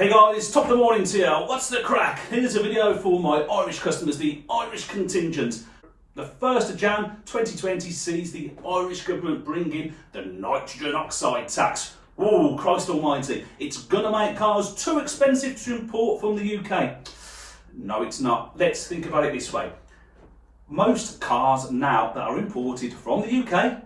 Hey guys, top of the morning to you. What's the crack? Here's a video for my Irish customers, the Irish contingent. The 1st of Jan 2020 sees the Irish government bring in the nitrogen oxide tax. Oh, Christ almighty. It's gonna make cars too expensive to import from the UK. No, it's not. Let's think about it this way. Most cars now that are imported from the UK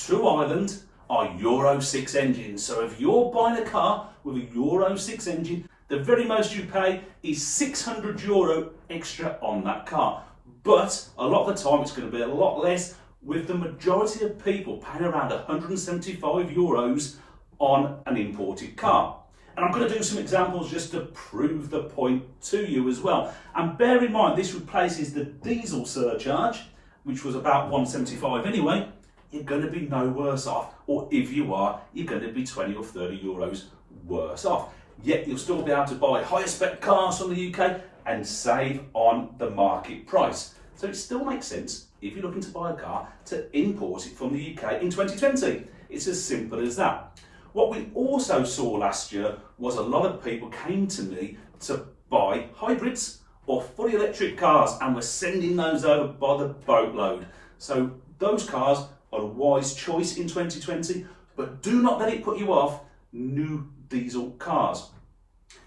to Ireland are Euro 6 engines. So if you're buying a car with a Euro 6 engine, the very most you pay is €600 extra on that car. But a lot of the time it's going to be a lot less, with the majority of people paying around €175 on an imported car. And I'm going to do some examples just to prove the point to you as well. And bear in mind, this replaces the diesel surcharge, which was about €175 anyway. You're going to be no worse off, or if you are, you're going to be €20 or €30 worse off. Yet you'll still be able to buy higher spec cars from the UK and save on the market price. So it still makes sense, if you're looking to buy a car, to import it from the UK in 2020. It's as simple as that. What we also saw last year was a lot of people came to me to buy hybrids or fully electric cars, and we're sending those over by the boatload. So those cars are a wise choice in 2020, but do not let it put you off new diesel cars.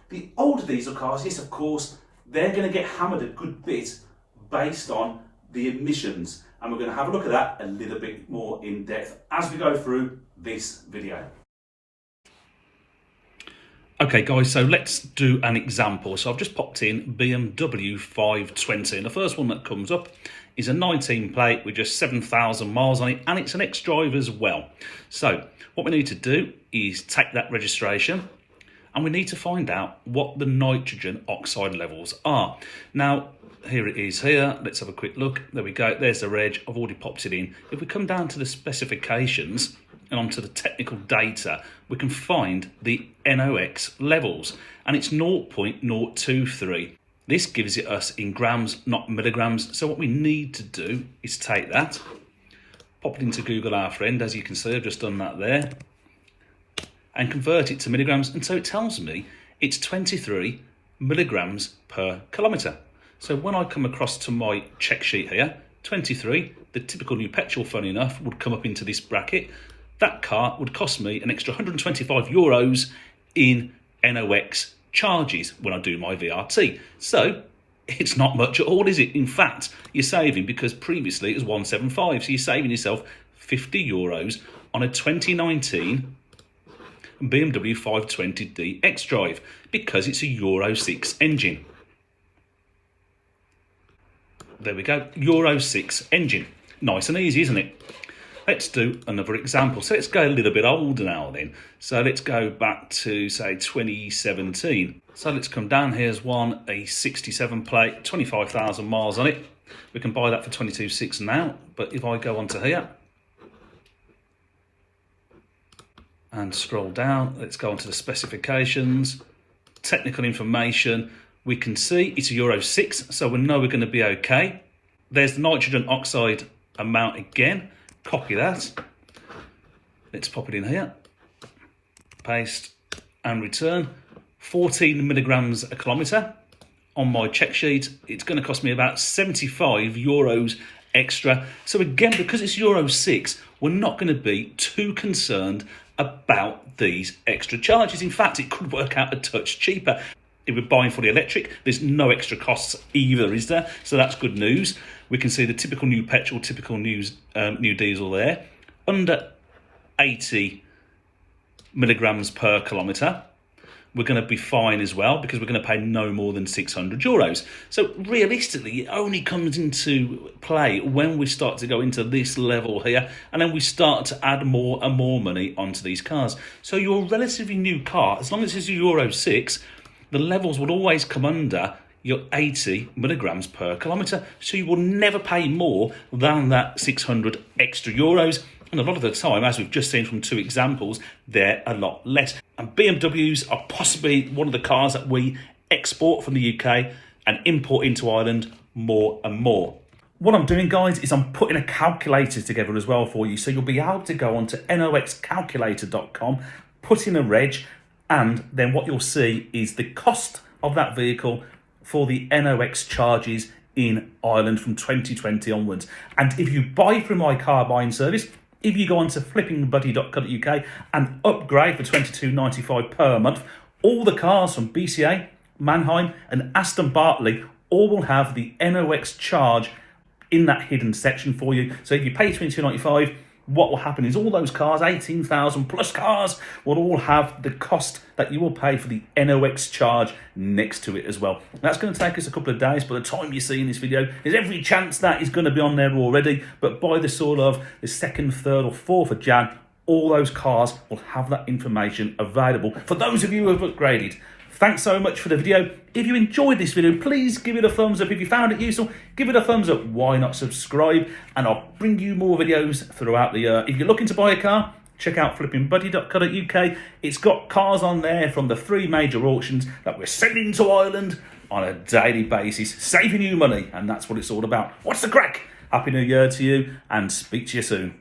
The older diesel cars, yes, of course, they're going to get hammered a good bit based on the emissions, and we're going to have a look at that a little bit more in depth as we go through this video. Okay guys, so let's do an example. So I've just popped in BMW 520, and the first one that comes up is a 19 plate with just 7,000 miles on it, and it's an ex-drive as well. So what we need to do is take that registration, and we need to find out what the nitrogen oxide levels are. Now, here it is here. Let's have a quick look. There we go. There's the reg. I've already popped it in. If we come down to the specifications and onto the technical data, we can find the NOx levels, and it's 0.023. This gives it us in grams, not milligrams. So what we need to do is take that, pop it into Google, our friend. As you can see, I've just done that there, and convert it to milligrams. And so it tells me it's 23 milligrams per kilometre. So when I come across to my check sheet here, 23, the typical new petrol, funny enough, would come up into this bracket. That car would cost me an extra €125 in NOx charges when I do my VRT. So it's not much at all, is it? In fact, you're saving, because previously it was 175, so you're saving yourself €50 on a 2019 BMW 520d xDrive, because it's a Euro 6 engine. There we go, Euro 6 engine. Nice and easy, isn't it? Let's do another example. So let's go a little bit older now then. So let's go back to, say, 2017. So let's come down. Here's one, a 67 plate, 25,000 miles on it. We can buy that for 22.6 now. But if I go onto here and scroll down, let's go onto the specifications, technical information. We can see it's a Euro 6, so we know we're going to be okay. There's the nitrogen oxide amount again. Copy that. Let's pop it in here. Paste and return. 14 milligrams a kilometre. On my check sheet, it's going to cost me about €75 extra. So again, because it's Euro 6, we're not going to be too concerned about these extra charges. In fact, it could work out a touch cheaper. If we're buying fully electric, there's no extra costs either, is there? So that's good news. We can see the typical new petrol, typical new diesel there. Under 80 milligrams per kilometre, we're going to be fine as well, because we're going to pay no more than €600. So realistically, it only comes into play when we start to go into this level here, and then we start to add more and more money onto these cars. So your relatively new car, as long as it's a Euro 6, the levels will always come under your 80 milligrams per kilometre. So you will never pay more than that 600 extra euros. And a lot of the time, as we've just seen from two examples, they're a lot less. And BMWs are possibly one of the cars that we export from the UK and import into Ireland more and more. What I'm doing, guys, is I'm putting a calculator together as well for you. So you'll be able to go onto noxcalculator.com, put in a reg, and then what you'll see is the cost of that vehicle for the NOx charges in Ireland from 2020 onwards. And if you buy through my car buying service, if you go onto flippingbuddy.co.uk and upgrade for £22.95 per month, all the cars from BCA, Mannheim and Aston Bartley all will have the NOx charge in that hidden section for you. So if you pay £22.95, what will happen is all those cars, 18,000 plus cars, will all have the cost that you will pay for the NOx charge next to it as well. That's going to take us a couple of days. By the time you see in this video, there's every chance that is going to be on there already. But by the sort of the 2nd, 3rd or 4th of Jan, all those cars will have that information available for those of you who have upgraded. Thanks so much for the video. If you enjoyed this video, please give it a thumbs up. If you found it useful, give it a thumbs up. Why not subscribe? And I'll bring you more videos throughout the year. If you're looking to buy a car, check out flippingbuddy.co.uk. It's got cars on there from the 3 major auctions that we're sending to Ireland on a daily basis, saving you money. And that's what it's all about. What's the crack? Happy New Year to you and speak to you soon.